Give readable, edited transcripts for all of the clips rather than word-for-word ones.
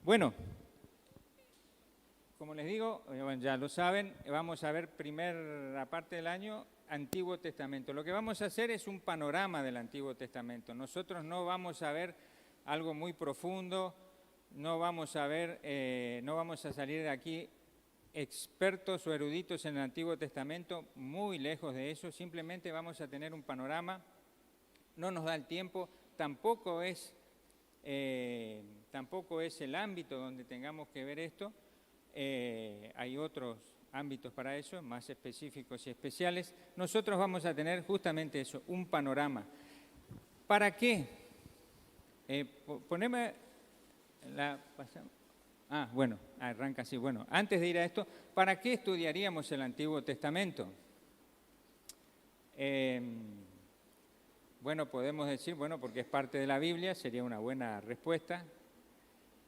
Bueno, como les digo, bueno, ya lo saben, vamos a ver primera parte del año, Antiguo Testamento. Lo que vamos a hacer es un panorama del Antiguo Testamento. Nosotros no vamos a ver algo muy profundo, no vamos a salir de aquí expertos o eruditos en el Antiguo Testamento, muy lejos de eso, simplemente vamos a tener un panorama, no nos da el tiempo, tampoco es el ámbito donde tengamos que ver esto, hay otros ámbitos para eso, más específicos y especiales. Nosotros vamos a tener justamente eso, un panorama. ¿Para qué? Poneme la... bueno, arranca así. Bueno, antes de ir a esto, ¿para qué estudiaríamos el Antiguo Testamento? Bueno, podemos decir, bueno, porque es parte de la Biblia, sería una buena respuesta.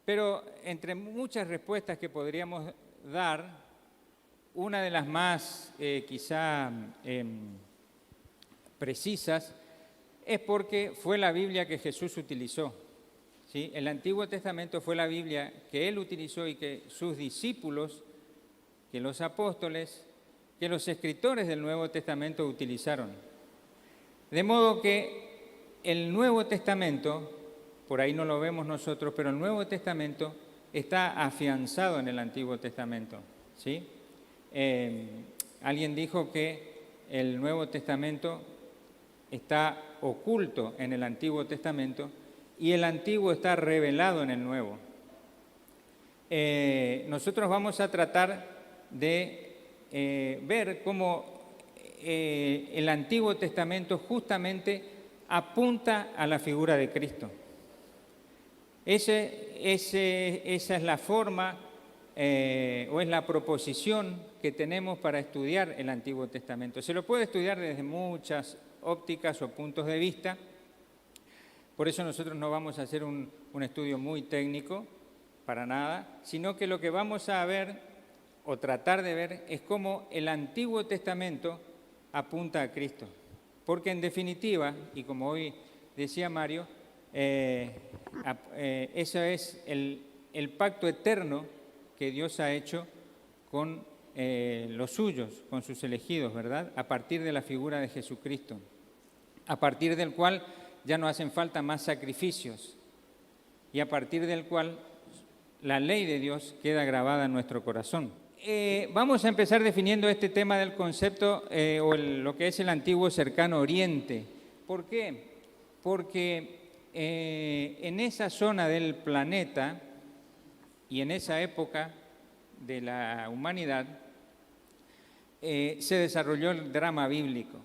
Pero entre muchas respuestas que podríamos dar, una de las más quizá precisas es porque fue la Biblia que Jesús utilizó. ¿Sí? El Antiguo Testamento fue la Biblia que Él utilizó y que sus discípulos, que los apóstoles, que los escritores del Nuevo Testamento utilizaron. De modo que el Nuevo Testamento, por ahí no lo vemos nosotros, pero el Nuevo Testamento está afianzado en el Antiguo Testamento. ¿Sí? Alguien dijo que el Nuevo Testamento está oculto en el Antiguo Testamento y el Antiguo está revelado en el Nuevo. Nosotros vamos a tratar de ver cómo el Antiguo Testamento justamente apunta a la figura de Cristo. Esa es la forma o es la proposición que tenemos para estudiar el Antiguo Testamento. Se lo puede estudiar desde muchas ópticas o puntos de vista. Por eso nosotros no vamos a hacer un estudio muy técnico, para nada, sino que lo que vamos a ver o tratar de ver es cómo el Antiguo Testamento apunta a Cristo. Porque en definitiva, y como hoy decía Mario, eso es el pacto eterno que Dios ha hecho con los suyos, con sus elegidos, ¿verdad? A partir de la figura de Jesucristo, a partir del cual ya no hacen falta más sacrificios y a partir del cual la ley de Dios queda grabada en nuestro corazón. Vamos a empezar definiendo este tema del concepto lo que es el antiguo cercano oriente. ¿Por qué? Porque en esa zona del planeta y en esa época de la humanidad se desarrolló el drama bíblico.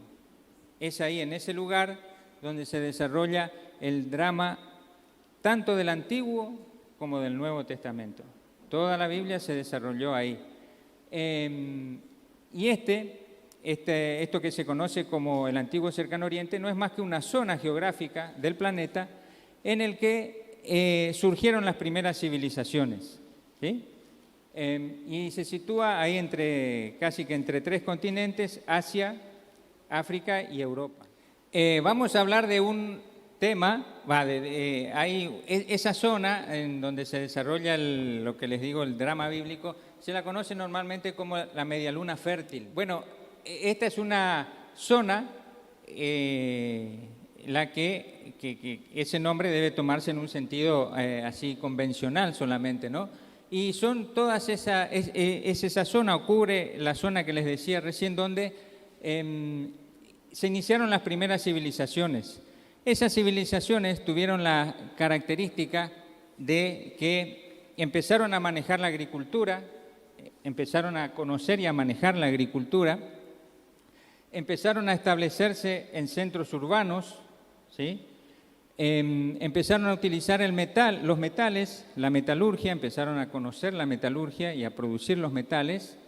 Es ahí, en ese lugar, donde se desarrolla el drama tanto del Antiguo como del Nuevo Testamento. Toda la Biblia se desarrolló ahí. Y esto que se conoce como el Antiguo Cercano Oriente no es más que una zona geográfica del planeta en el que surgieron las primeras civilizaciones. ¿Sí? Y se sitúa ahí casi que entre tres continentes, Asia, África y Europa. Vamos a hablar de un tema, hay esa zona en donde se desarrolla lo que les digo, el drama bíblico, se la conoce normalmente como la medialuna fértil. Bueno, esta es una zona, la que ese nombre debe tomarse en un sentido así convencional solamente, ¿no? Y son todas esa zona, ocurre la zona que les decía recién, donde se iniciaron las primeras civilizaciones. Esas civilizaciones tuvieron la característica de que empezaron a manejar la agricultura, empezaron a conocer y a manejar la agricultura, empezaron a establecerse en centros urbanos, ¿sí? Empezaron a utilizar los metales, la metalurgia, empezaron a conocer la metalurgia y a producir los metales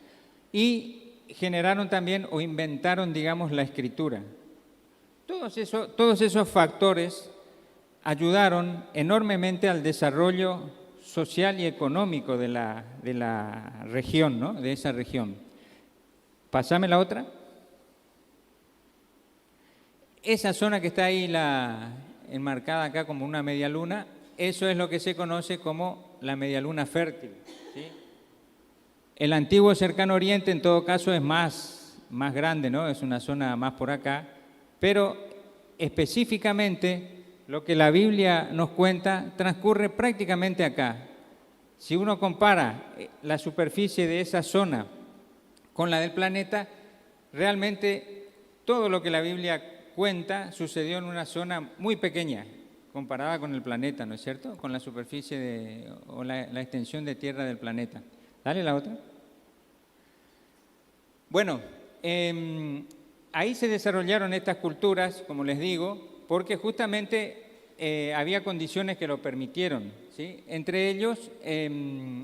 y generaron también o inventaron, digamos, la escritura. Todos esos factores ayudaron enormemente al desarrollo social y económico de la región, ¿no? De esa región. Pásame la otra. Esa zona que está ahí enmarcada acá como una media luna eso es lo que se conoce como la medialuna fértil, ¿sí? El antiguo Cercano Oriente, en todo caso, es más grande, ¿no? Es una zona más por acá, pero específicamente lo que la Biblia nos cuenta transcurre prácticamente acá. Si uno compara la superficie de esa zona con la del planeta, realmente todo lo que la Biblia cuenta sucedió en una zona muy pequeña, comparada con el planeta, ¿no es cierto? Con la superficie o la extensión de tierra del planeta. Dale la otra. Bueno, ahí se desarrollaron estas culturas, como les digo, porque justamente había condiciones que lo permitieron, ¿sí? Entre ellos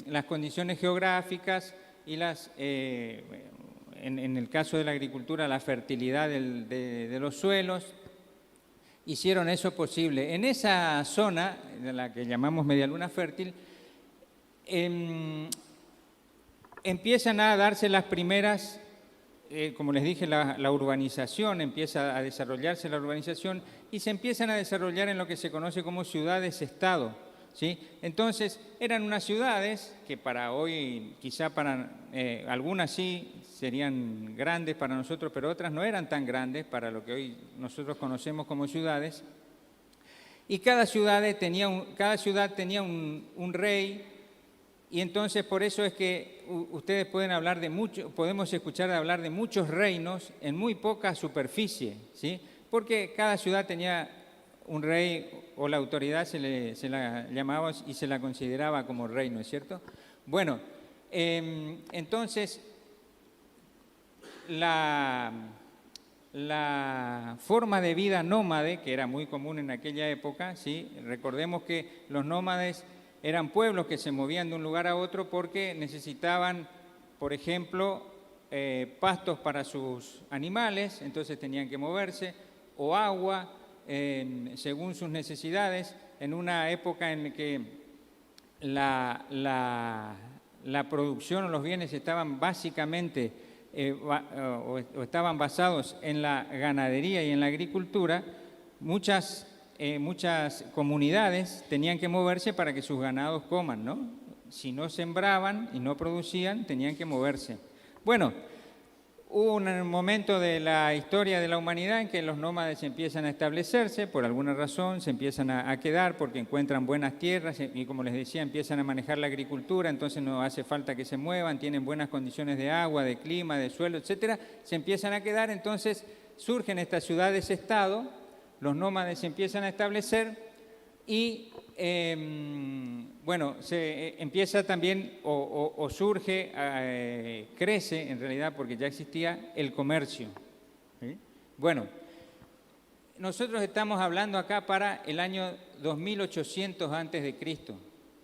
las condiciones geográficas y en el caso de la agricultura, la fertilidad de los suelos, hicieron eso posible. En esa zona, de la que llamamos medialuna fértil, empiezan a darse las primeras, como les dije, la urbanización, empieza a desarrollarse la urbanización y se empiezan a desarrollar en lo que se conoce como ciudades-estado, ¿sí? Entonces, eran unas ciudades que para hoy, quizá para algunas sí serían grandes para nosotros, pero otras no eran tan grandes para lo que hoy nosotros conocemos como ciudades. Y cada ciudad tenía un rey, y entonces por eso es que ustedes podemos escuchar hablar de muchos reinos en muy poca superficie, ¿sí? Porque cada ciudad tenía un rey, o la autoridad se la llamaba y se la consideraba como rey, ¿no es cierto? Bueno, entonces la forma de vida nómade, que era muy común en aquella época, ¿sí? Recordemos que los nómades eran pueblos que se movían de un lugar a otro porque necesitaban, por ejemplo, pastos para sus animales, entonces tenían que moverse, o agua, según sus necesidades, en una época en que la producción o los bienes estaban básicamente o estaban basados en la ganadería y en la agricultura, muchas comunidades tenían que moverse para que sus ganados coman, ¿no? Si no sembraban y no producían, tenían que moverse. Bueno, hubo un momento de la historia de la humanidad en que los nómades empiezan a establecerse, por alguna razón se empiezan a quedar porque encuentran buenas tierras y, como les decía, empiezan a manejar la agricultura, entonces no hace falta que se muevan, tienen buenas condiciones de agua, de clima, de suelo, etcétera, se empiezan a quedar, entonces surgen estas ciudades-estado, los nómades se empiezan a establecer y, bueno, se empieza también o surge, crece en realidad porque ya existía el comercio, ¿sí? Bueno, nosotros estamos hablando acá para el año 2800 antes de Cristo.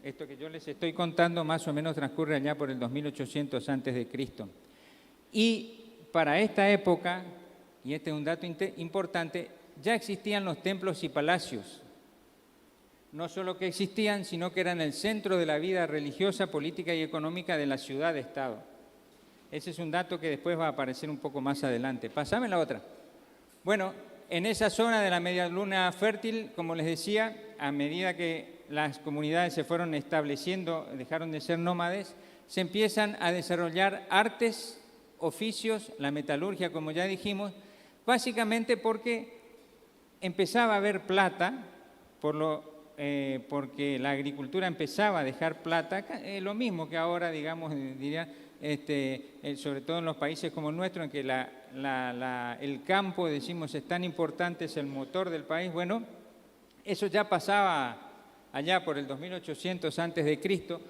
Esto que yo les estoy contando más o menos transcurre allá por el 2800 antes de Cristo. Y para esta época, y este es un dato importante, ya existían los templos y palacios. No solo que existían, sino que eran el centro de la vida religiosa, política y económica de la ciudad-estado. Ese es un dato que después va a aparecer un poco más adelante. Pásame la otra. Bueno, en esa zona de la medialuna fértil, como les decía, a medida que las comunidades se fueron estableciendo, dejaron de ser nómades, se empiezan a desarrollar artes, oficios, la metalurgia, como ya dijimos, básicamente porque empezaba a haber plata, porque la agricultura empezaba a dejar plata, lo mismo que ahora, digamos, diría, sobre todo en los países como el nuestro, en que el campo, decimos, es tan importante, es el motor del país. Bueno, eso ya pasaba allá por el 2800 antes de Cristo,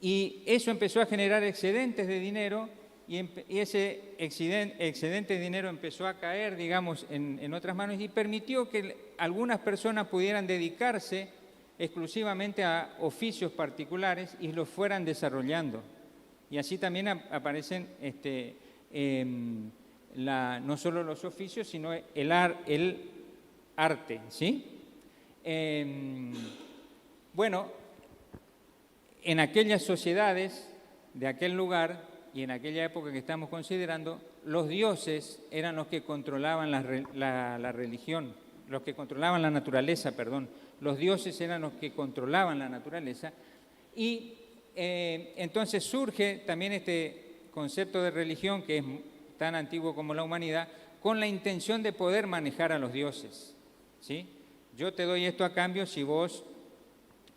y eso empezó a generar excedentes de dinero, y ese excedente de dinero empezó a caer, digamos, en otras manos, y permitió que algunas personas pudieran dedicarse exclusivamente a oficios particulares y los fueran desarrollando. Y así también aparecen no solo los oficios, sino el arte, ¿sí? Bueno, en aquellas sociedades de aquel lugar y en aquella época que estamos considerando, los dioses eran los que controlaban la religión, los que controlaban la naturaleza, perdón. Los dioses eran los que controlaban la naturaleza. Y entonces surge también este concepto de religión, que es tan antiguo como la humanidad, con la intención de poder manejar a los dioses, ¿sí? Yo te doy esto a cambio si vos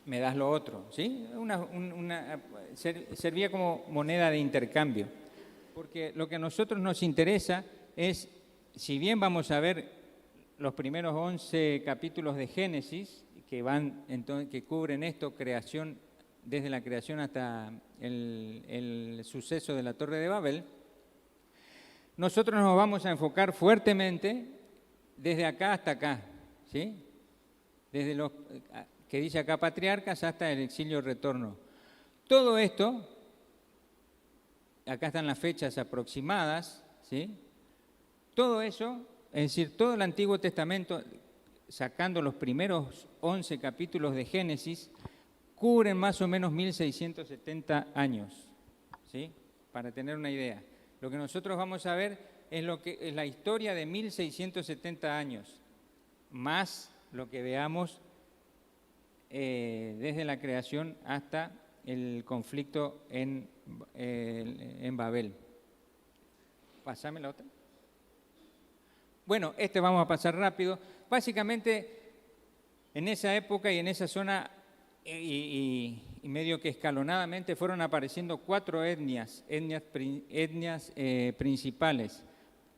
me das lo otro, ¿sí? Servía como moneda de intercambio, porque lo que a nosotros nos interesa es, si bien vamos a ver los primeros 11 capítulos de Génesis, que cubren esto, creación, desde la creación hasta el suceso de la Torre de Babel, nosotros nos vamos a enfocar fuertemente desde acá hasta acá, ¿sí? Desde los que dice acá patriarcas hasta el exilio retorno. Todo esto, acá están las fechas aproximadas, ¿sí? Todo eso, es decir, todo el Antiguo Testamento, sacando los primeros 11 capítulos de Génesis, cubren más o menos 1670 años, ¿sí? Para tener una idea. Lo que nosotros vamos a ver es la historia de 1670 años, más lo que veamos desde la creación hasta el conflicto en Babel. Pásame la otra. Bueno, vamos a pasar rápido. Básicamente, en esa época y en esa zona, y medio que escalonadamente, fueron apareciendo 4 etnias principales,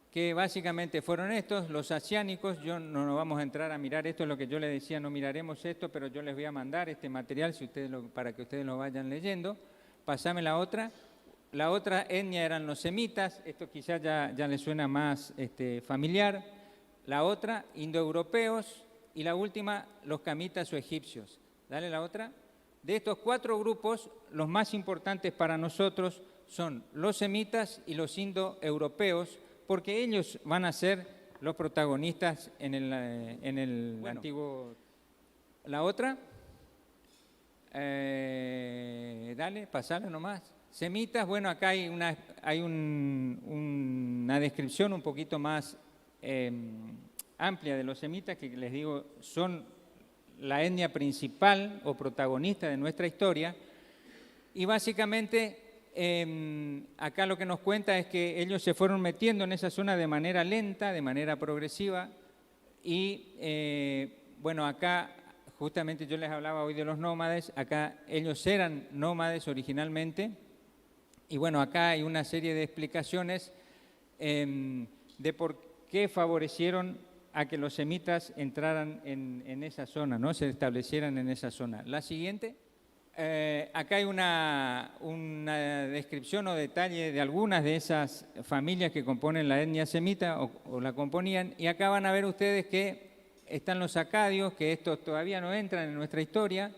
que básicamente fueron estos, los asiánicos. Yo no vamos a entrar a mirar esto, es lo que yo les decía, no miraremos esto, pero yo les voy a mandar este material para que ustedes lo vayan leyendo. Pasame la otra. La otra etnia eran los semitas, esto quizás ya les suena más familiar. La otra, indoeuropeos, y la última, los camitas o egipcios. Dale la otra. De estos 4 grupos, los más importantes para nosotros son los semitas y los indoeuropeos, porque ellos van a ser los protagonistas en el antiguo. La otra, dale, pasala nomás. Semitas, bueno, acá hay una descripción un poquito más amplia de los semitas, que les digo, son la etnia principal o protagonista de nuestra historia, y básicamente acá lo que nos cuenta es que ellos se fueron metiendo en esa zona de manera lenta, de manera progresiva, y bueno, acá justamente yo les hablaba hoy de los nómades. Acá ellos eran nómades originalmente, y bueno, acá hay una serie de explicaciones de por qué favorecieron a que los semitas entraran en esa zona, ¿no? Se establecieran en esa zona. La siguiente. Acá hay una descripción o detalle de algunas de esas familias que componen la etnia semita o la componían, y acá van a ver ustedes que están los acadios, que estos todavía no entran en nuestra historia,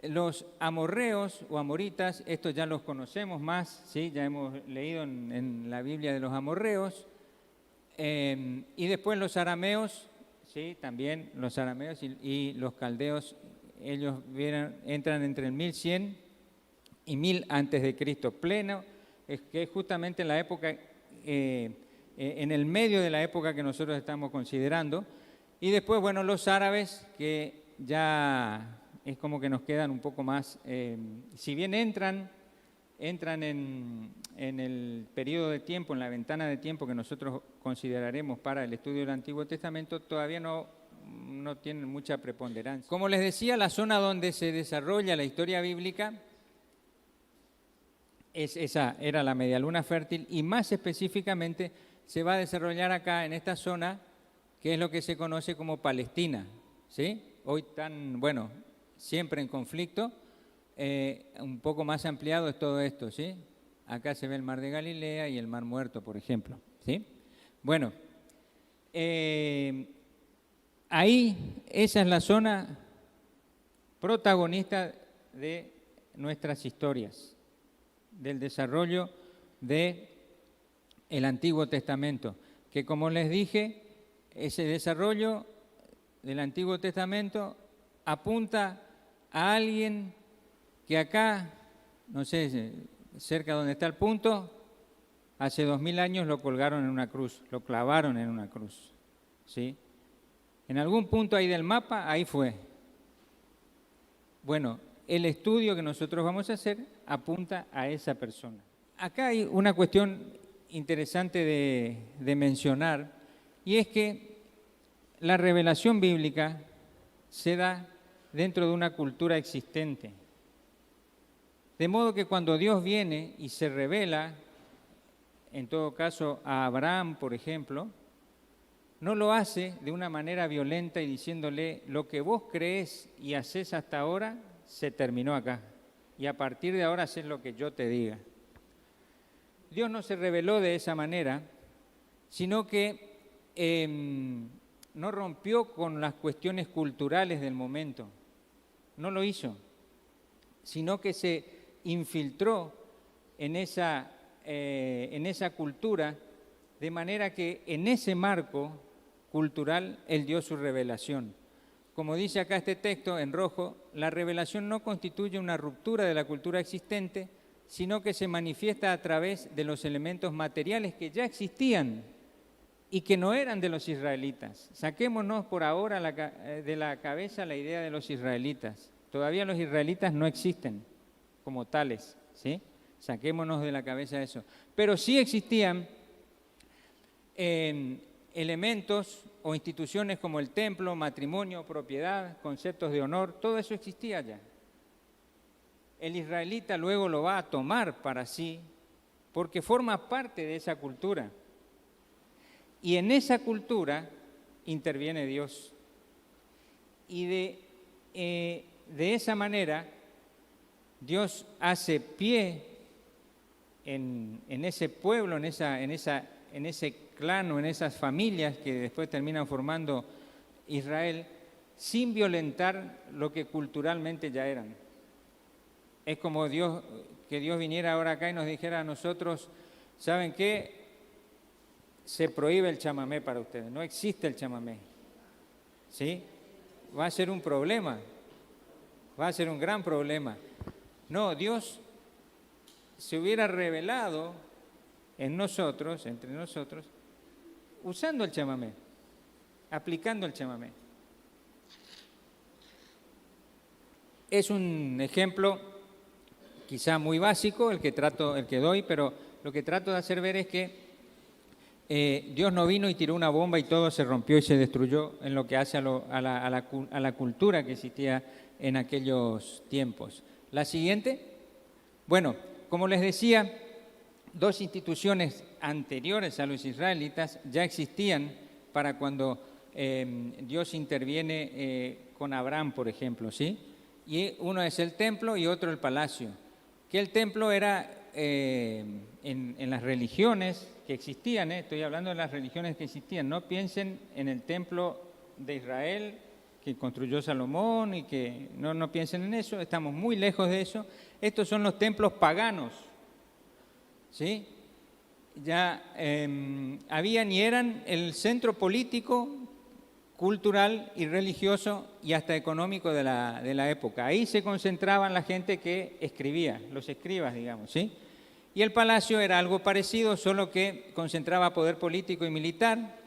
los amorreos o amoritas, estos ya los conocemos más, ¿sí? Ya hemos leído en la Biblia de los amorreos, y después los arameos, ¿sí? También los arameos y los caldeos. Ellos entran entre el 1100 y 1000 antes de Cristo, pleno, que es justamente la época, en el medio de la época que nosotros estamos considerando. Y después, bueno, los árabes, que ya es como que nos quedan un poco más, si bien entran en el periodo de tiempo, en la ventana de tiempo que nosotros consideraremos para el estudio del Antiguo Testamento, todavía no tienen mucha preponderancia. Como les decía, la zona donde se desarrolla la historia bíblica era la medialuna fértil, y más específicamente se va a desarrollar acá en esta zona, que es lo que se conoce como Palestina, ¿sí? Hoy bueno, siempre en conflicto, un poco más ampliado es todo esto, ¿sí? Acá se ve el Mar de Galilea y el Mar Muerto, por ejemplo, ¿sí? Bueno, ahí, esa es la zona protagonista de nuestras historias, del desarrollo del Antiguo Testamento, que, como les dije, ese desarrollo del Antiguo Testamento apunta a alguien que acá, no sé, cerca donde está el punto, hace 2000 años lo colgaron en una cruz, lo clavaron en una cruz, ¿sí? En algún punto ahí del mapa, ahí fue. Bueno, el estudio que nosotros vamos a hacer apunta a esa persona. Acá hay una cuestión interesante de mencionar, y es que la revelación bíblica se da dentro de una cultura existente. De modo que cuando Dios viene y se revela, en todo caso a Abraham, por ejemplo, no lo hace de una manera violenta y diciéndole, lo que vos crees y haces hasta ahora, se terminó acá. Y a partir de ahora haces lo que yo te diga. Dios no se reveló de esa manera, sino que no rompió con las cuestiones culturales del momento. No lo hizo, sino que se infiltró en esa cultura, de manera que en ese marco cultural Él dio su revelación. Como dice acá este texto en rojo, la revelación no constituye una ruptura de la cultura existente, sino que se manifiesta a través de los elementos materiales que ya existían y que no eran de los israelitas. Saquémonos por ahora de la cabeza la idea de los israelitas. Todavía los israelitas no existen como tales, ¿sí? Saquémonos de la cabeza eso. Pero sí existían elementos o instituciones como el templo, matrimonio, propiedad, conceptos de honor, todo eso existía ya. El israelita luego lo va a tomar para sí porque forma parte de esa cultura. Y en esa cultura interviene Dios. Y de esa manera Dios hace pie en ese pueblo, en ese clan o en esas familias que después terminan formando Israel, sin violentar lo que culturalmente ya eran. Es como que Dios viniera ahora acá y nos dijera a nosotros, ¿saben qué? Se prohíbe el chamamé para ustedes, no existe el chamamé. ¿Sí? Va a ser un problema, va a ser un gran problema. No, Dios se hubiera revelado en nosotros, entre nosotros, usando el chamamé, aplicando el chamamé. Es un ejemplo quizá muy básico el que doy, pero lo que trato de hacer ver es que Dios no vino y tiró una bomba y todo se rompió y se destruyó en lo que hace a la cultura que existía en aquellos tiempos. La siguiente, bueno, como les decía, dos instituciones anteriores a los israelitas ya existían para cuando Dios interviene con Abraham, por ejemplo, ¿sí? Y uno es el templo y otro el palacio. Que el templo era en las religiones que existían, estoy hablando de las religiones que existían, no piensen en el templo de Israel que construyó Salomón y que no piensen en eso, estamos muy lejos de eso. Estos son los templos paganos, ¿sí? Ya habían y eran el centro político, cultural y religioso y hasta económico de la época. Ahí se concentraban la gente que escribía, los escribas, digamos, ¿sí? Y el palacio era algo parecido, solo que concentraba poder político y militar,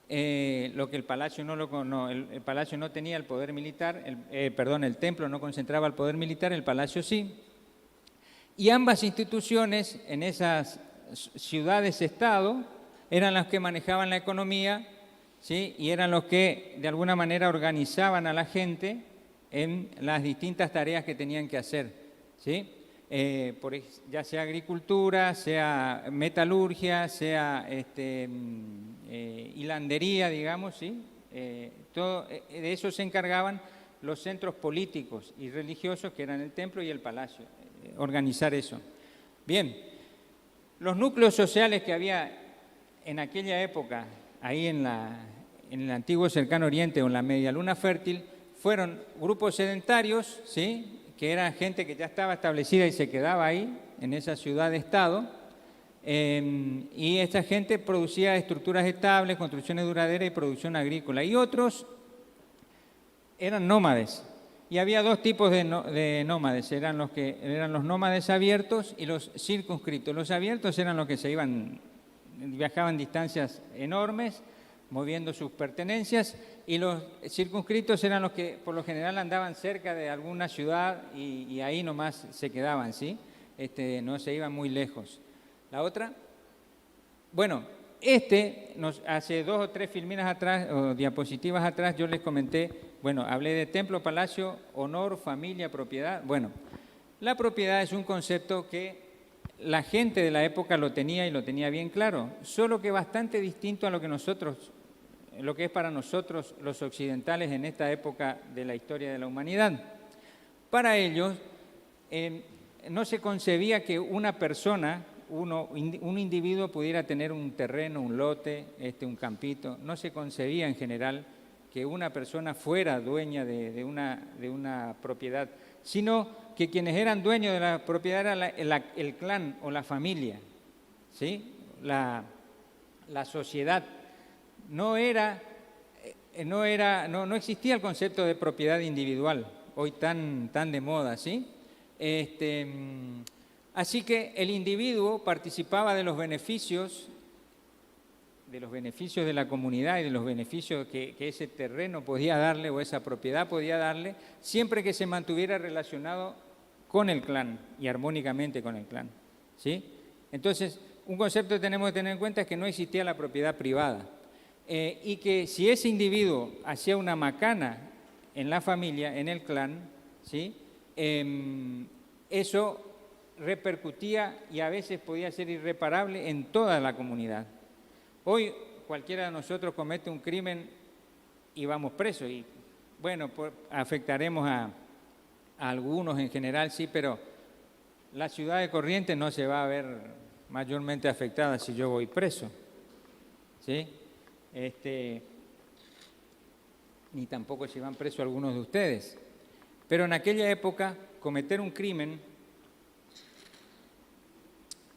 lo que el palacio el palacio no tenía el poder militar, el templo no concentraba el poder militar, el palacio sí. Y ambas instituciones en esas ciudades-estado eran las que manejaban la economía, ¿sí? Y eran los que de alguna manera organizaban a la gente en las distintas tareas que tenían que hacer, ¿sí? Ya sea agricultura, sea metalurgia, sea hilandería, digamos, ¿sí? De eso se encargaban los centros políticos y religiosos que eran el templo y el palacio, organizar eso. Bien, los núcleos sociales que había en aquella época, ahí en el antiguo cercano oriente o en la media luna fértil, fueron grupos sedentarios, ¿sí? Que era gente que ya estaba establecida y se quedaba ahí, en esa ciudad-estado, y esta gente producía estructuras estables, construcciones duraderas y producción agrícola. Y otros eran nómades, y había dos tipos de nómades, eran los nómades abiertos y los circunscritos. Los abiertos eran los que viajaban distancias enormes, moviendo sus pertenencias, y los circunscritos eran los que por lo general andaban cerca de alguna ciudad y ahí nomás se quedaban, ¿sí? No se iban muy lejos. La otra, bueno, hace 2 o 3 filminas atrás, o diapositivas atrás, yo les comenté, bueno, hablé de templo, palacio, honor, familia, propiedad. Bueno, la propiedad es un concepto que la gente de la época lo tenía y lo tenía bien claro, solo que bastante distinto a lo que es para nosotros los occidentales en esta época de la historia de la humanidad. Para ellos no se concebía que una persona, un individuo pudiera tener un terreno, un lote, un campito. No se concebía en general que una persona fuera dueña de una propiedad, sino que quienes eran dueños de la propiedad era el clan o la familia, ¿sí? La sociedad. No existía el concepto de propiedad individual, hoy tan de moda, ¿sí? Así que el individuo participaba de los beneficios de la comunidad y de los beneficios que ese terreno podía darle o esa propiedad podía darle, siempre que se mantuviera relacionado con el clan y armónicamente con el clan, ¿sí? Entonces, un concepto que tenemos que tener en cuenta es que no existía la propiedad privada y que si ese individuo hacía una macana en la familia, en el clan, ¿sí? Eso repercutía y a veces podía ser irreparable en toda la comunidad. Hoy cualquiera de nosotros comete un crimen y vamos presos y bueno, afectaremos a algunos en general, sí, pero la ciudad de Corrientes no se va a ver mayormente afectada si yo voy preso, ¿sí? Ni tampoco si van presos algunos de ustedes. Pero en aquella época cometer un crimen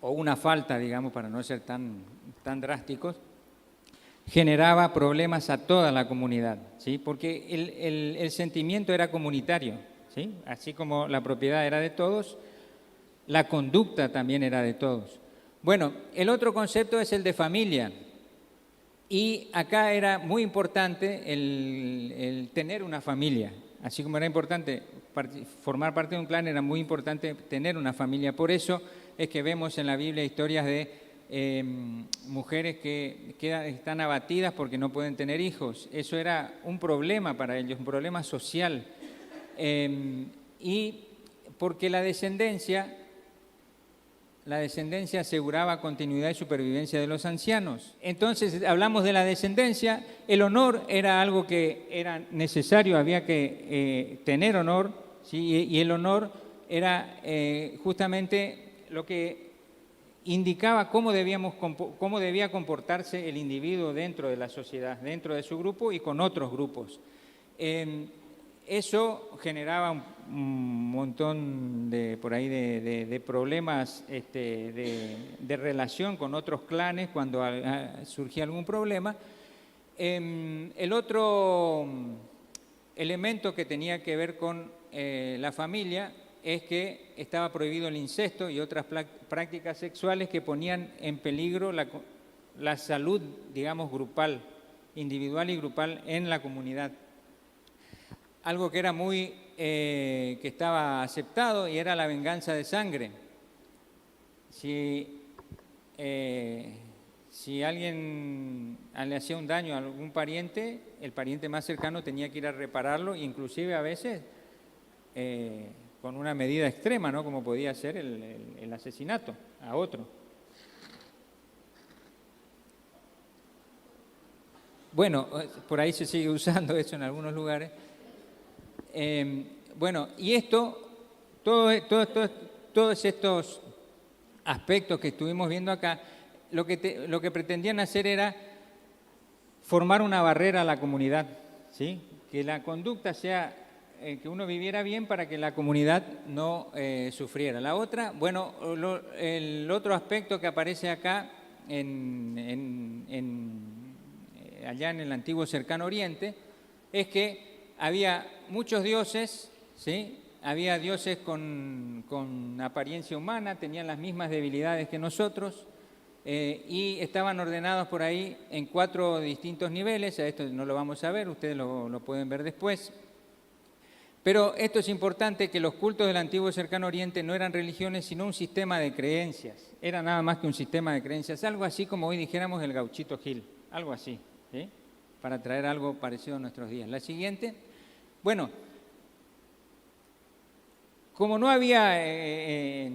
o una falta, digamos, para no ser tan drásticos, generaba problemas a toda la comunidad, ¿sí? Porque el sentimiento era comunitario, ¿sí? Así como la propiedad era de todos, la conducta también era de todos. Bueno, el otro concepto es el de familia. Y acá era muy importante el tener una familia. Así como era importante formar parte de un clan, era muy importante tener una familia. Por eso es que vemos en la Biblia historias de mujeres que están abatidas porque no pueden tener hijos. Eso era un problema para ellos, un problema social. Y porque la descendencia aseguraba continuidad y supervivencia de los ancianos. Entonces, hablamos de la descendencia, el honor era algo que era necesario, había que tener honor, ¿sí? Y el honor era justamente lo que indicaba cómo debía comportarse el individuo dentro de la sociedad, dentro de su grupo y con otros grupos. Eso generaba un montón de problemas de relación con otros clanes cuando surgía algún problema. El otro elemento que tenía que ver con la familia es que estaba prohibido el incesto y otras prácticas sexuales que ponían en peligro la salud, digamos, grupal, individual y grupal en la comunidad. Algo que era que estaba aceptado y era la venganza de sangre. Si alguien le hacía un daño a algún pariente, el pariente más cercano tenía que ir a repararlo, inclusive a veces con una medida extrema, ¿no? Como podía ser el asesinato a otro. Bueno, por ahí se sigue usando eso en algunos lugares. Bueno, y todos estos aspectos que estuvimos viendo acá, lo que pretendían hacer era formar una barrera a la comunidad, ¿sí? Que la conducta sea, que uno viviera bien para que la comunidad no sufriera. La otra, bueno, el otro aspecto que aparece acá allá en el antiguo cercano oriente es que había muchos dioses, ¿sí? Había dioses con apariencia humana, tenían las mismas debilidades que nosotros, y estaban ordenados por ahí en 4 distintos niveles. A esto no lo vamos a ver, ustedes lo pueden ver después. Pero esto es importante, que los cultos del antiguo Cercano Oriente no eran religiones, sino un sistema de creencias. Era nada más que un sistema de creencias, algo así como hoy dijéramos el Gauchito Gil, algo así, ¿sí? Para traer algo parecido a nuestros días. La siguiente, bueno, como no había,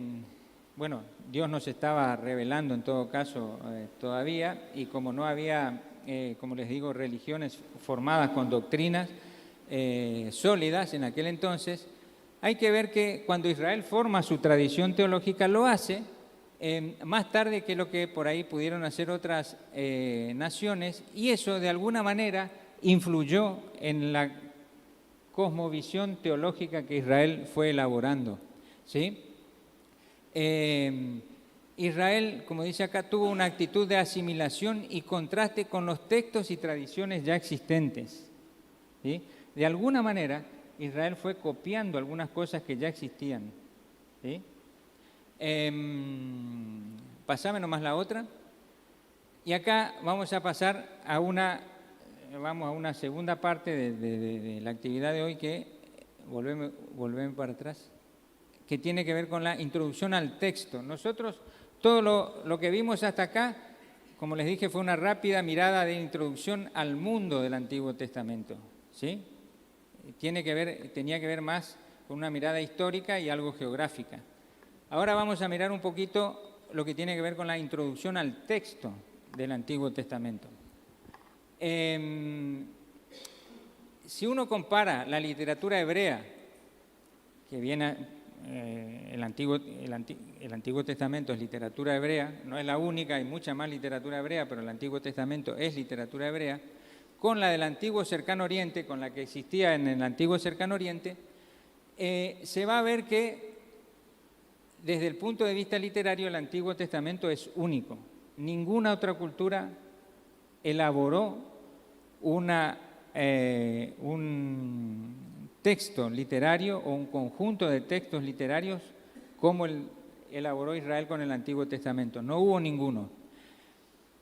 bueno, Dios nos estaba revelando en todo caso todavía, y como no había, como les digo, religiones formadas con doctrinas sólidas en aquel entonces, hay que ver que cuando Israel forma su tradición teológica lo hace más tarde que lo que por ahí pudieron hacer otras naciones, y eso de alguna manera influyó en la cosmovisión teológica que Israel fue elaborando, ¿sí? Israel, como dice acá, tuvo una actitud de asimilación y contraste con los textos y tradiciones ya existentes, ¿sí? De alguna manera, Israel fue copiando algunas cosas que ya existían, ¿sí? Pasame nomás la otra. Y acá vamos a pasar a una segunda parte de la actividad de hoy, que, volvemos para atrás, que tiene que ver con la introducción al texto. Nosotros, todo lo que vimos hasta acá, como les dije, fue una rápida mirada de introducción al mundo del Antiguo Testamento, ¿sí? Tenía que ver más con una mirada histórica y algo geográfica. Ahora vamos a mirar un poquito lo que tiene que ver con la introducción al texto del Antiguo Testamento. Si uno compara la literatura hebrea, que viene, el Antiguo Testamento es literatura hebrea, no es la única, hay mucha más literatura hebrea, pero el Antiguo Testamento es literatura hebrea, con la del Antiguo Cercano Oriente, con la que existía en el Antiguo Cercano Oriente, se va a ver que desde el punto de vista literario el Antiguo Testamento es único. Ninguna otra cultura elaboró un texto literario o un conjunto de textos literarios como elaboró Israel con el Antiguo Testamento. No hubo ninguno.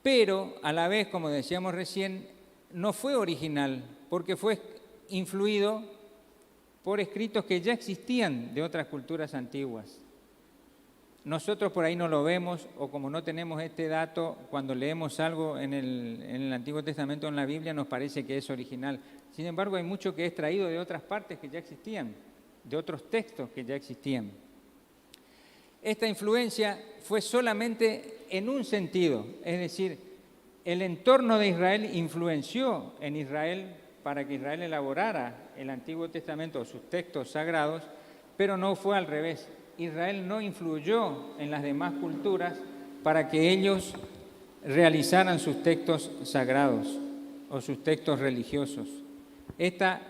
Pero a la vez, como decíamos recién, no fue original, porque fue influido por escritos que ya existían de otras culturas antiguas. Nosotros por ahí no lo vemos, o como no tenemos este dato, cuando leemos algo en el Antiguo Testamento, en la Biblia, nos parece que es original. Sin embargo, hay mucho que es traído de otras partes que ya existían, de otros textos que ya existían. Esta influencia fue solamente en un sentido, es decir, el entorno de Israel influenció en Israel para que Israel elaborara el Antiguo Testamento o sus textos sagrados, pero no fue al revés. Israel no influyó en las demás culturas para que ellos realizaran sus textos sagrados o sus textos religiosos. Esta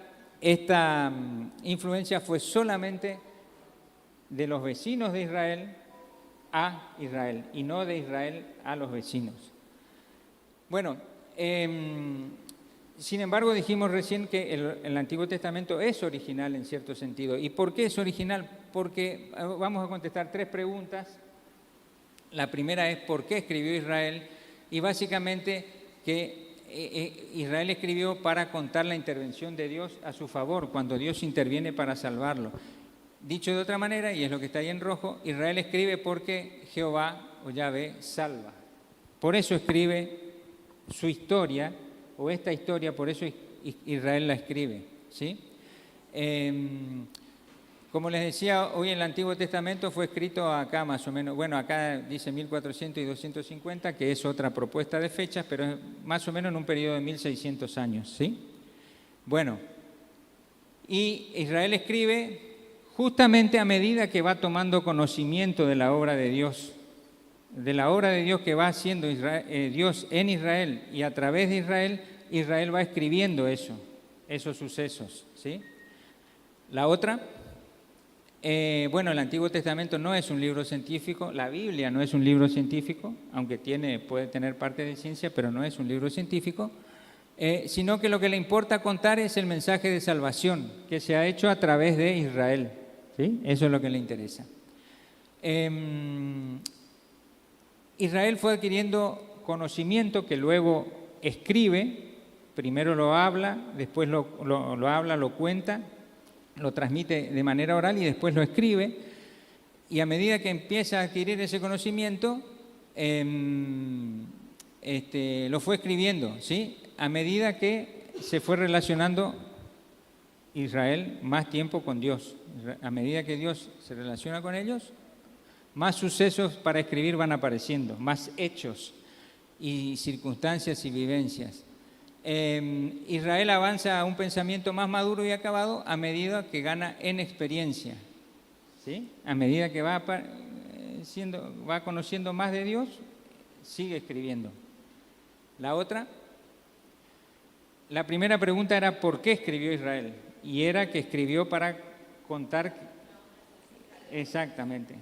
influencia fue solamente de los vecinos de Israel a Israel y no de Israel a los vecinos. Bueno, sin embargo, dijimos recién que el Antiguo Testamento es original en cierto sentido. ¿Y por qué es original? Porque vamos a contestar 3 preguntas. La primera es ¿por qué escribió Israel? Y básicamente que Israel escribió para contar la intervención de Dios a su favor, cuando Dios interviene para salvarlo. Dicho de otra manera, y es lo que está ahí en rojo, Israel escribe porque Jehová o Yahvé salva. Por eso escribe su historia, o esta historia, por eso Israel la escribe, ¿sí? Como les decía, hoy en el Antiguo Testamento fue escrito acá más o menos, bueno, acá dice 1400 y 250, que es otra propuesta de fechas, pero es más o menos en un periodo de 1600 años, ¿sí? Bueno, y Israel escribe justamente a medida que va tomando conocimiento de la obra de Dios, que va haciendo Dios en Israel, y a través de Israel, Israel va escribiendo esos sucesos, ¿sí? La otra, bueno, el Antiguo Testamento no es un libro científico, la Biblia no es un libro científico, aunque puede tener parte de ciencia, pero no es un libro científico, sino que lo que le importa contar es el mensaje de salvación que se ha hecho a través de Israel, ¿sí? Eso es lo que le interesa. Israel fue adquiriendo conocimiento que luego escribe, primero lo habla, después lo habla, lo cuenta, lo transmite de manera oral y después lo escribe. Y a medida que empieza a adquirir ese conocimiento, lo fue escribiendo, ¿sí? A medida que se fue relacionando Israel más tiempo con Dios. A medida que Dios se relaciona con ellos, más sucesos para escribir van apareciendo, más hechos y circunstancias y vivencias. Israel avanza a un pensamiento más maduro y acabado a medida que gana en experiencia, ¿sí? A medida que va conociendo más de Dios, sigue escribiendo. La otra, la primera pregunta era ¿por qué escribió Israel? Y era que escribió para contar exactamente,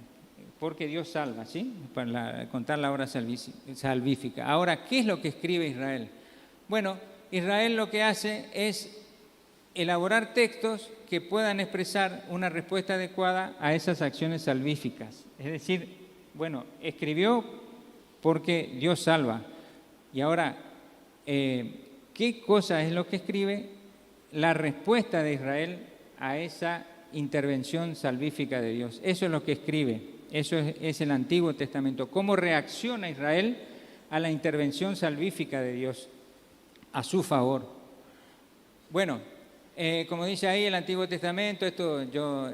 porque Dios salva, ¿sí? Para contar la obra salvífica. Ahora, ¿qué es lo que escribe Israel? Bueno, Israel lo que hace es elaborar textos que puedan expresar una respuesta adecuada a esas acciones salvíficas. Es decir, bueno, escribió porque Dios salva. Y ahora, ¿qué cosa es lo que escribe? La respuesta de Israel a esa intervención salvífica de Dios. Eso es lo que escribe, eso es el Antiguo Testamento. ¿Cómo reacciona Israel a la intervención salvífica de Dios a su favor? Bueno, como dice ahí el Antiguo Testamento, esto yo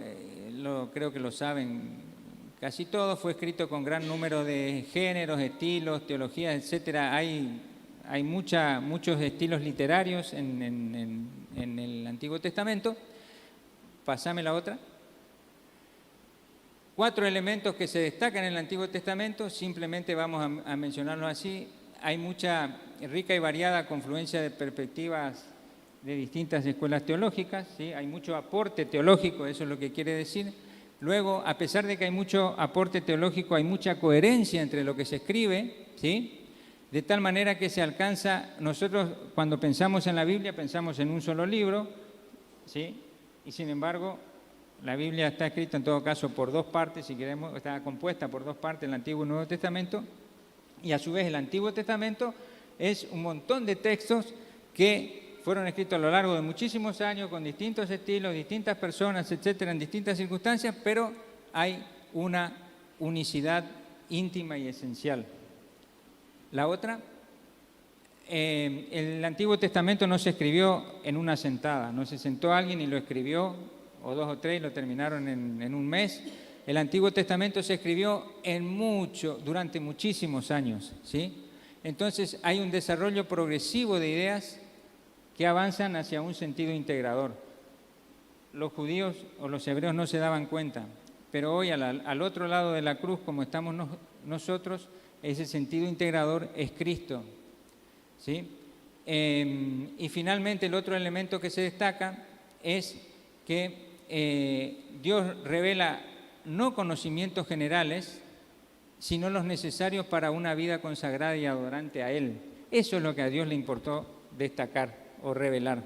creo que lo saben casi todos, fue escrito con gran número de géneros, estilos, teologías, etcétera. Hay muchos estilos literarios en el Antiguo Testamento. Pasame la otra. 4 elementos que se destacan en el Antiguo Testamento, simplemente vamos a mencionarlos así. Hay mucha rica y variada confluencia de perspectivas de distintas escuelas teológicas, ¿sí? Hay mucho aporte teológico, eso es lo que quiere decir. Luego, a pesar de que hay mucho aporte teológico, hay mucha coherencia entre lo que se escribe, ¿sí? De tal manera que se alcanza, nosotros cuando pensamos en la Biblia pensamos en un solo libro, ¿sí? Y sin embargo, la Biblia está escrita en todo caso por 2 partes, si queremos, está compuesta por 2 partes, el Antiguo y el Nuevo Testamento, y a su vez el Antiguo Testamento es un montón de textos que fueron escritos a lo largo de muchísimos años, con distintos estilos, distintas personas, etcétera, en distintas circunstancias, pero hay una unicidad íntima y esencial. La otra, el Antiguo Testamento no se escribió en una sentada, no se sentó alguien y lo escribió, o 2 o 3 y lo terminaron en un mes. El Antiguo Testamento se escribió durante muchísimos años, ¿sí? Entonces hay un desarrollo progresivo de ideas que avanzan hacia un sentido integrador. Los judíos o los hebreos no se daban cuenta, pero hoy al otro lado de la cruz, como estamos nosotros, ese sentido integrador es Cristo, ¿sí? Y finalmente el otro elemento que se destaca es que Dios revela no conocimientos generales, sino los necesarios para una vida consagrada y adorante a Él. Eso es lo que a Dios le importó destacar o revelar.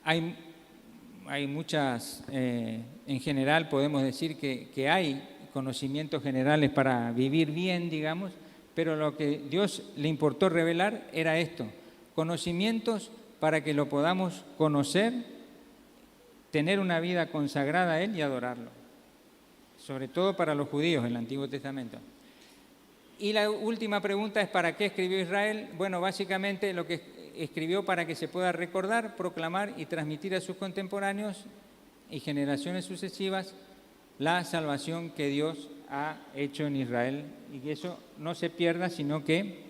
Hay muchas, en general podemos decir que hay conocimientos generales para vivir bien, digamos, pero lo que Dios le importó revelar era esto, conocimientos para que lo podamos conocer, tener una vida consagrada a Él y adorarlo, sobre todo para los judíos en el Antiguo Testamento. Y la última pregunta es ¿para qué escribió Israel? Bueno, básicamente lo que escribió para que se pueda recordar, proclamar y transmitir a sus contemporáneos y generaciones sucesivas la salvación que Dios ha hecho en Israel y que eso no se pierda, sino que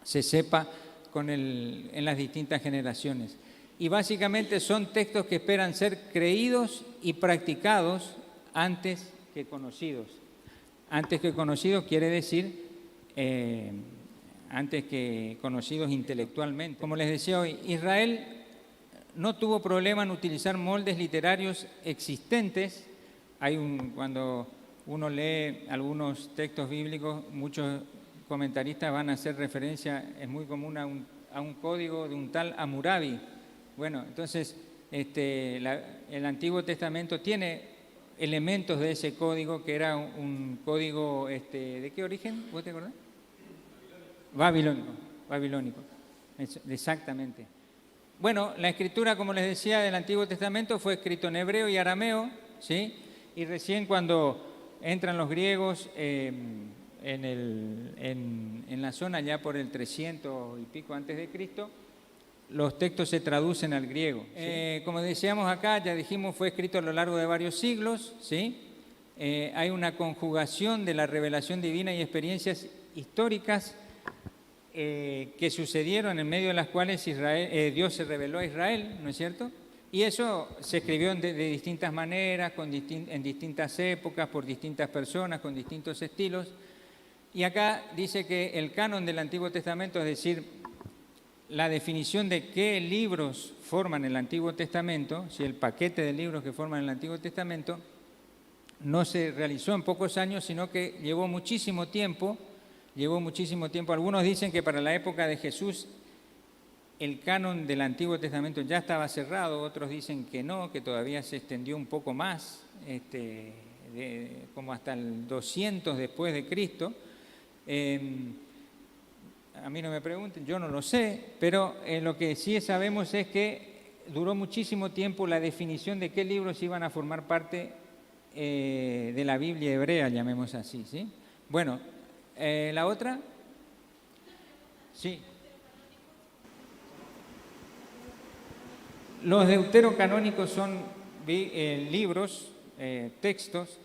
se sepa en las distintas generaciones. Y básicamente son textos que esperan ser creídos y practicados antes que conocidos. Antes que conocidos quiere decir antes que conocidos intelectualmente. Como les decía hoy, Israel no tuvo problema en utilizar moldes literarios existentes. Cuando uno lee algunos textos bíblicos, muchos comentaristas van a hacer referencia, es muy común a un código de un tal Hammurabi. Bueno, entonces el Antiguo Testamento tiene elementos de ese código, que era un código, ¿de qué origen? ¿Vos te acordás? Babilónico, babilónico, exactamente. Bueno, la escritura, como les decía, del Antiguo Testamento fue escrito en hebreo y arameo, ¿sí? Y recién cuando entran los griegos en la zona ya por el 300 y pico antes de Cristo, los textos se traducen al griego. ¿Sí? Como decíamos acá, ya dijimos, fue escrito a lo largo de varios siglos, ¿sí? Hay una conjugación de la revelación divina y experiencias históricas que sucedieron en medio de las cuales Dios se reveló a Israel, ¿no es cierto? Y eso se escribió de distintas maneras, en distintas épocas, por distintas personas, con distintos estilos. Y acá dice que el canon del Antiguo Testamento, es decir, la definición de qué libros forman el Antiguo Testamento, si el paquete de libros que forman el Antiguo Testamento, no se realizó en pocos años, sino que llevó muchísimo tiempo. Algunos dicen que para la época de Jesús el canon del Antiguo Testamento ya estaba cerrado, otros dicen que no, que todavía se extendió un poco más, como hasta el 200 después de Cristo. A mí no me pregunten, yo no lo sé, pero lo que sí sabemos es que duró muchísimo tiempo la definición de qué libros iban a formar parte de la Biblia hebrea, llamemos así, ¿sí? Bueno, ¿la otra? Sí. Los deuterocanónicos son libros, textos,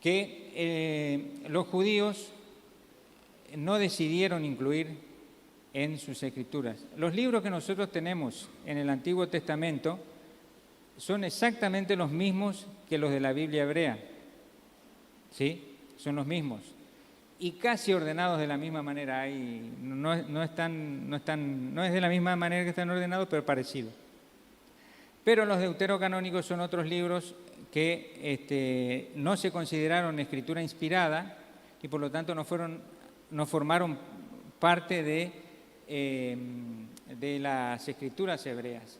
que los judíos no decidieron incluir en sus escrituras. Los libros que nosotros tenemos en el Antiguo Testamento son exactamente los mismos que los de la Biblia hebrea, ¿sí? Son los mismos. Y casi ordenados de la misma manera. No es de la misma manera que están ordenados, pero parecido. Pero los deuterocanónicos son otros libros que no se consideraron escritura inspirada y por lo tanto no formaron parte de las escrituras hebreas.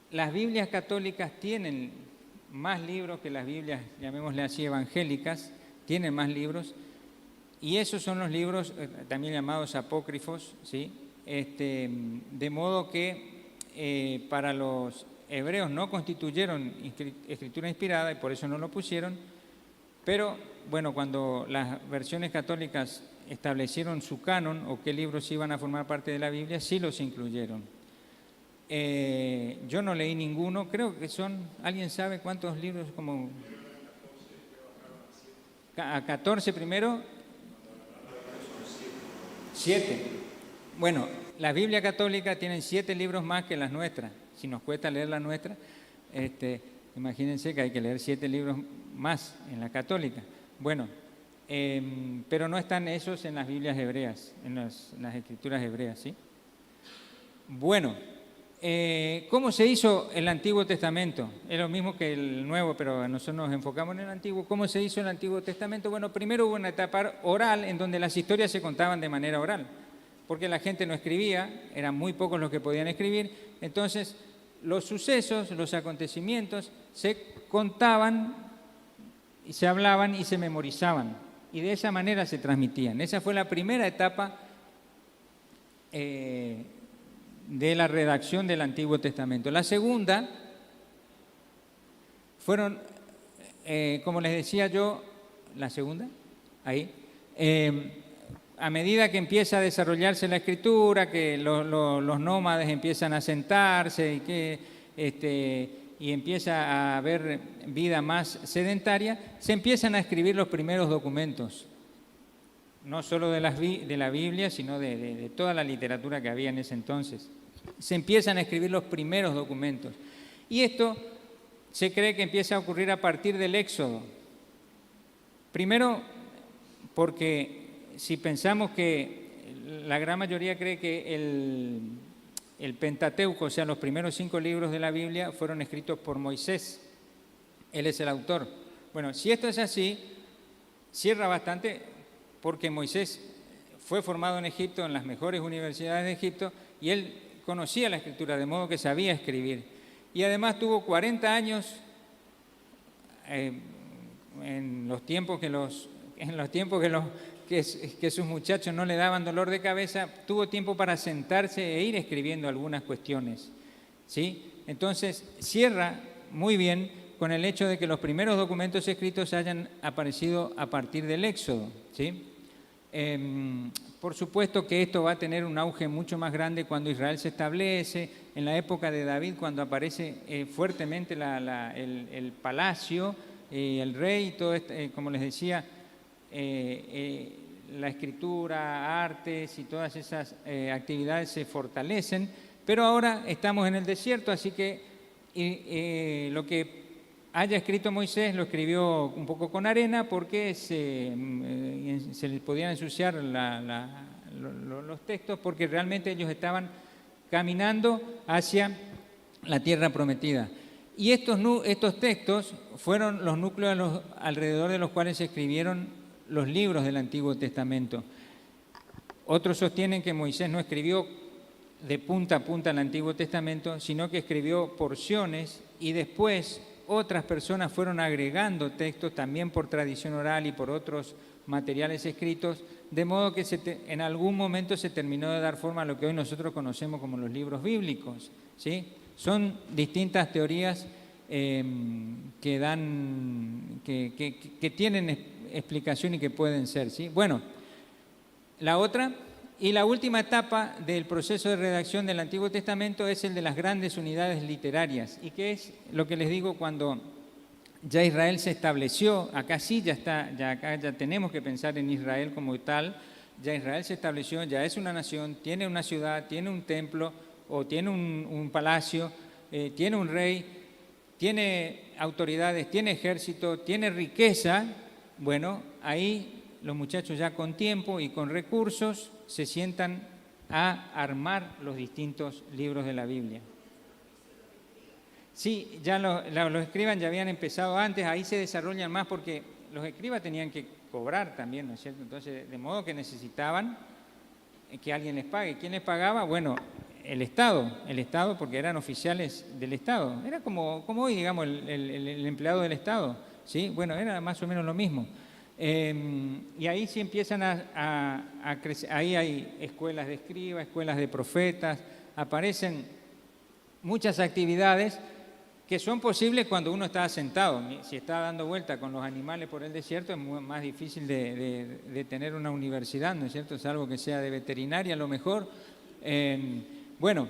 Las Biblias católicas tienen más libros que las Biblias, llamémosle así, evangélicas, tienen más libros, y esos son los libros también llamados apócrifos, ¿sí? De modo que para los hebreos no constituyeron escritura inspirada y por eso no lo pusieron, pero bueno, cuando las versiones católicas establecieron su canon o qué libros iban a formar parte de la Biblia, sí los incluyeron. Yo no leí ninguno, creo que ¿alguien sabe cuántos libros? Como a 14 primero, 7. Bueno, la Biblia católica tiene 7 libros más que las nuestras. Si nos cuesta leer la nuestra, imagínense que hay que leer 7 libros más en la católica. Bueno, pero no están esos en las Biblias hebreas, en las escrituras hebreas, ¿sí? Bueno, ¿cómo se hizo el Antiguo Testamento? Es lo mismo que el Nuevo, pero nosotros nos enfocamos en el Antiguo. ¿Cómo se hizo el Antiguo Testamento? Bueno, primero hubo una etapa oral en donde las historias se contaban de manera oral, porque la gente no escribía, eran muy pocos los que podían escribir, entonces los sucesos, los acontecimientos se contaban y se hablaban y se memorizaban, y de esa manera se transmitían. Esa fue la primera etapa de la redacción del Antiguo Testamento. La segunda fueron, como les decía yo, la segunda, ahí, a medida que empieza a desarrollarse la escritura, que los nómades empiezan a sentarse y empieza a haber vida más sedentaria, se empiezan a escribir los primeros documentos, no solo de la Biblia, sino de toda la literatura que había en ese entonces. Se empiezan a escribir los primeros documentos. Y esto se cree que empieza a ocurrir a partir del Éxodo. Primero, porque si pensamos que la gran mayoría cree que el Pentateuco, o sea, los primeros 5 libros de la Biblia, fueron escritos por Moisés. Él es el autor. Bueno, si esto es así, cierra bastante, porque Moisés fue formado en Egipto, en las mejores universidades de Egipto, y él conocía la escritura, de modo que sabía escribir. Y además tuvo 40 años en los tiempos que sus muchachos no le daban dolor de cabeza, tuvo tiempo para sentarse e ir escribiendo algunas cuestiones, ¿sí? Entonces, cierra muy bien con el hecho de que los primeros documentos escritos hayan aparecido a partir del Éxodo, ¿sí? Por supuesto que esto va a tener un auge mucho más grande cuando Israel se establece, en la época de David, cuando aparece fuertemente el palacio, el rey, todo como les decía, la escritura, artes y todas esas actividades se fortalecen, pero ahora estamos en el desierto, así que lo que haya escrito Moisés lo escribió un poco con arena porque se les podían ensuciar los textos, porque realmente ellos estaban caminando hacia la tierra prometida. Y estos textos fueron los núcleos alrededor de los cuales se escribieron los libros del Antiguo Testamento. Otros sostienen que Moisés no escribió de punta a punta el Antiguo Testamento, sino que escribió porciones y después otras personas fueron agregando textos también por tradición oral y por otros materiales escritos, de modo que en algún momento se terminó de dar forma a lo que hoy nosotros conocemos como los libros bíblicos, ¿sí? Son distintas teorías que tienen explicación y que pueden ser, ¿sí? Bueno, la otra y la última etapa del proceso de redacción del Antiguo Testamento es el de las grandes unidades literarias, y que es lo que les digo cuando ya Israel se estableció. Acá sí acá ya tenemos que pensar en Israel como tal. Ya Israel se estableció, ya es una nación, tiene una ciudad, tiene un templo o tiene un palacio, tiene un rey, tiene autoridades, tiene ejército, tiene riqueza. Bueno, ahí los muchachos ya con tiempo y con recursos se sientan a armar los distintos libros de la Biblia. Sí, ya los escribas ya habían empezado antes, ahí se desarrollan más porque los escribas tenían que cobrar también, ¿no es cierto? Entonces, de modo que necesitaban que alguien les pague. ¿Quién les pagaba? Bueno, el Estado, porque eran oficiales del Estado. Era como hoy, digamos, el empleado del Estado, ¿sí? Bueno, era más o menos lo mismo. Y ahí sí empiezan a crecer, ahí hay escuelas de escribas, escuelas de profetas, aparecen muchas actividades que son posibles cuando uno está sentado. Si está dando vuelta con los animales por el desierto es más difícil de tener una universidad, ¿no es cierto? Salvo que sea de veterinaria a lo mejor. Bueno,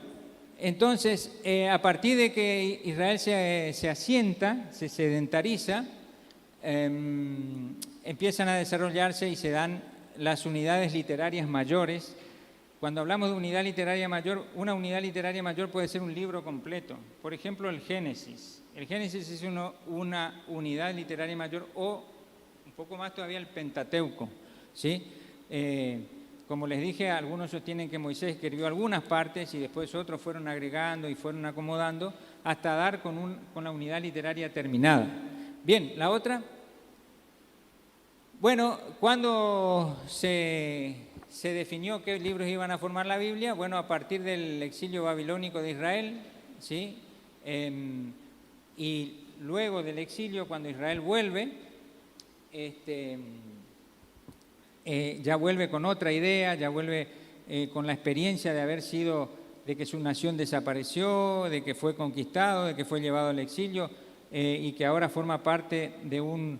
entonces a partir de que Israel se asienta, se sedentariza, empiezan a desarrollarse y se dan las unidades literarias mayores. Cuando hablamos de unidad literaria mayor, una unidad literaria mayor puede ser un libro completo. Por ejemplo, el Génesis. El Génesis es una unidad literaria mayor, o un poco más todavía el Pentateuco, ¿sí? Como les dije, algunos sostienen que Moisés escribió algunas partes y después otros fueron agregando y fueron acomodando hasta dar con la unidad literaria terminada. Bien, la otra. Bueno, ¿cuándo se definió qué libros iban a formar la Biblia? Bueno, a partir del exilio babilónico de Israel, ¿sí? Y luego del exilio, cuando Israel vuelve, ya vuelve con otra idea, ya vuelve con la experiencia de que su nación desapareció, de que fue conquistado, de que fue llevado al exilio y que ahora forma parte de un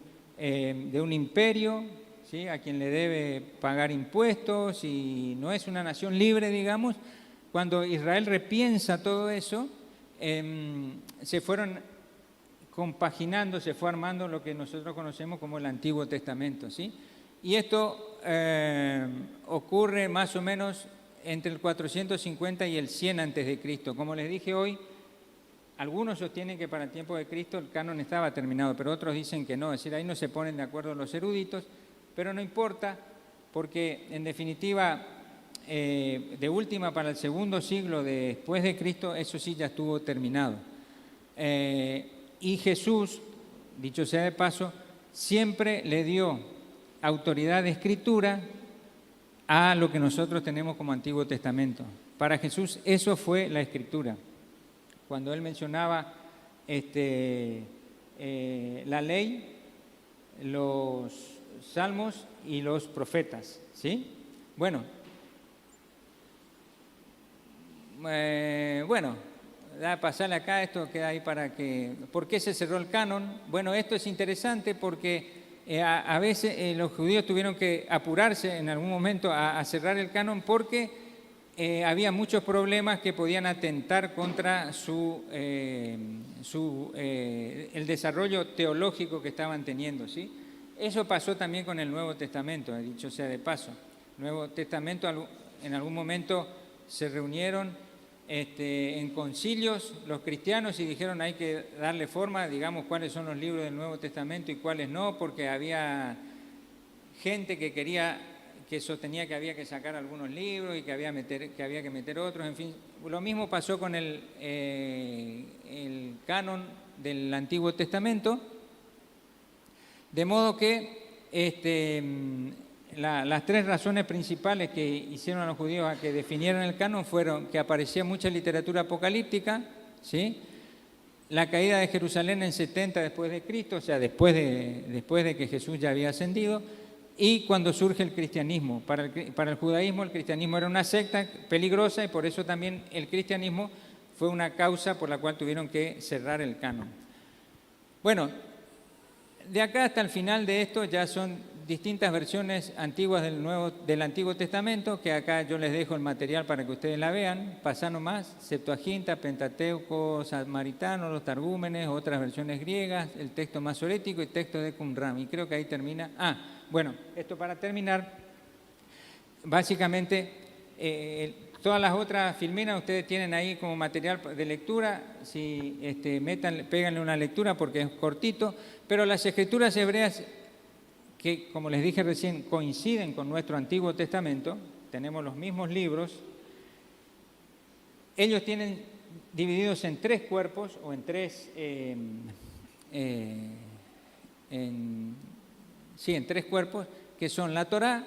imperio, ¿sí? A quien le debe pagar impuestos y no es una nación libre, digamos. Cuando Israel repiensa todo eso, se fueron compaginando, se fue armando lo que nosotros conocemos como el Antiguo Testamento, ¿sí? Y esto ocurre más o menos entre el 450 y el 100 a.C. Como les dije hoy, algunos sostienen que para el tiempo de Cristo el canon estaba terminado, pero otros dicen que no, es decir, ahí no se ponen de acuerdo los eruditos, pero no importa, porque en definitiva, de última para el segundo siglo después de Cristo, eso sí ya estuvo terminado. Y Jesús, dicho sea de paso, siempre le dio autoridad de escritura a lo que nosotros tenemos como Antiguo Testamento. Para Jesús eso fue la escritura. Cuando él mencionaba la ley, los salmos y los profetas, ¿sí? Bueno, a pasarle acá, esto queda ahí para que... ¿Por qué se cerró el canon? Bueno, esto es interesante porque a veces los judíos tuvieron que apurarse en algún momento a cerrar el canon porque había muchos problemas que podían atentar contra el desarrollo teológico que estaban teniendo, ¿sí? Eso pasó también con el Nuevo Testamento, dicho sea de paso. El Nuevo Testamento en algún momento se reunieron en concilios los cristianos y dijeron hay que darle forma, digamos, cuáles son los libros del Nuevo Testamento y cuáles no, porque había gente que sostenía que había que sacar algunos libros y que había que meter otros, en fin. Lo mismo pasó con el canon del Antiguo Testamento, de modo que las tres razones principales que hicieron a los judíos a que definieran el canon fueron que aparecía mucha literatura apocalíptica, ¿sí? La caída de Jerusalén en 70 después de Cristo, o sea, después de que Jesús ya había ascendido, y cuando surge el cristianismo. Para el judaísmo el cristianismo era una secta peligrosa y por eso también el cristianismo fue una causa por la cual tuvieron que cerrar el canon. Bueno, de acá hasta el final de esto ya son distintas versiones antiguas del Antiguo Testamento, que acá yo les dejo el material para que ustedes la vean. Pasá nomás, Septuaginta, Pentateuco, Samaritano, los Targúmenes, otras versiones griegas, el texto masorético y texto de Qumran. Y creo que ahí termina. Bueno, esto para terminar, básicamente todas las otras filminas ustedes tienen ahí como material de lectura, si péganle una lectura porque es cortito, pero las escrituras hebreas que, como les dije recién, coinciden con nuestro Antiguo Testamento, tenemos los mismos libros, ellos tienen divididos en tres cuerpos o en tres cuerpos, que son la Torá,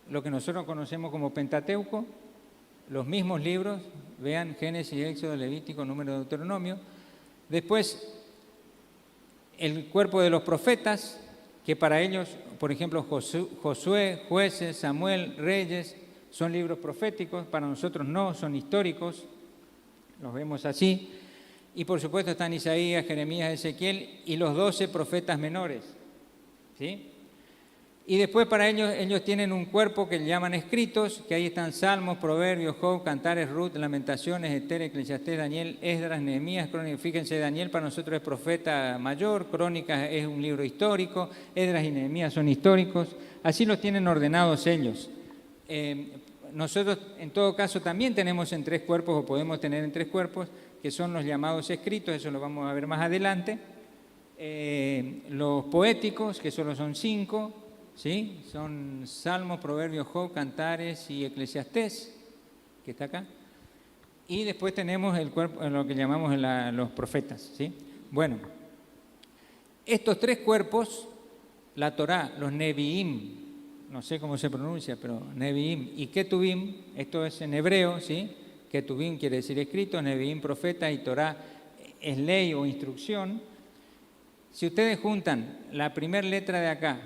lo que nosotros conocemos como Pentateuco, los mismos libros, vean Génesis, Éxodo, Levítico, Número, Deuteronomio. Después, el cuerpo de los profetas, que para ellos, por ejemplo, Josué, Jueces, Samuel, Reyes, son libros proféticos, para nosotros no, son históricos, los vemos así. Y por supuesto están Isaías, Jeremías, Ezequiel y los 12 profetas menores, ¿sí? Y después para ellos tienen un cuerpo que llaman escritos, que ahí están Salmos, Proverbios, Job, Cantares, Ruth, Lamentaciones, Esther, Eclesiastés, Daniel, Esdras, Nehemías, Crónicas. Fíjense, Daniel para nosotros es profeta mayor, Crónicas es un libro histórico, Esdras y Nehemías son históricos, así los tienen ordenados ellos. Nosotros en todo caso también tenemos en tres cuerpos, o podemos tener en tres cuerpos, que son los llamados escritos, eso lo vamos a ver más adelante. Los poéticos, que solo son 5, ¿sí? Son Salmos, Proverbios, Job, Cantares y Eclesiastés, que está acá. Y después tenemos el cuerpo, lo que llamamos los profetas, ¿sí? Bueno, estos tres cuerpos, la Torá, los Neviim, no sé cómo se pronuncia, pero Neviim y Ketuvim, esto es en hebreo, ¿sí? Ketuvim quiere decir escrito, Neviim profeta y Torá es ley o instrucción. Si ustedes juntan la primera letra de acá,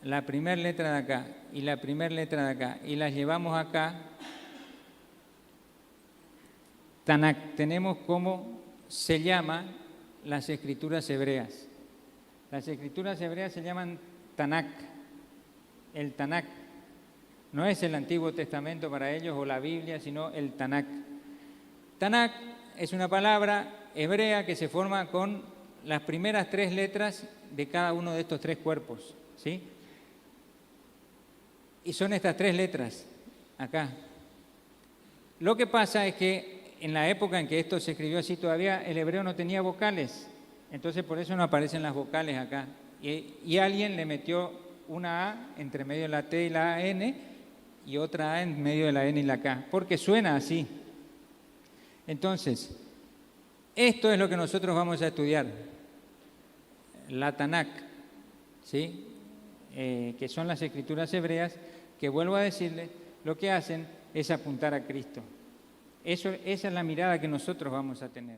la primera letra de acá y la primera letra de acá y las llevamos acá, Tanakh, tenemos cómo se llaman las escrituras hebreas. Las escrituras hebreas se llaman Tanakh, el Tanakh. No es el Antiguo Testamento para ellos o la Biblia, sino el Tanakh. Tanakh es una palabra hebrea que se forma con las primeras 3 letras de cada uno de estos 3 cuerpos, ¿sí? Y son estas 3 letras, acá. Lo que pasa es que en la época en que esto se escribió así, todavía el hebreo no tenía vocales, entonces por eso no aparecen las vocales acá. Y alguien le metió una A entre medio de la T y la N y otra A en medio de la N y la K, porque suena así. Entonces, esto es lo que nosotros vamos a estudiar, la Tanakh, ¿sí? Que son las escrituras hebreas, que vuelvo a decirles, lo que hacen es apuntar a Cristo. Esa es la mirada que nosotros vamos a tener.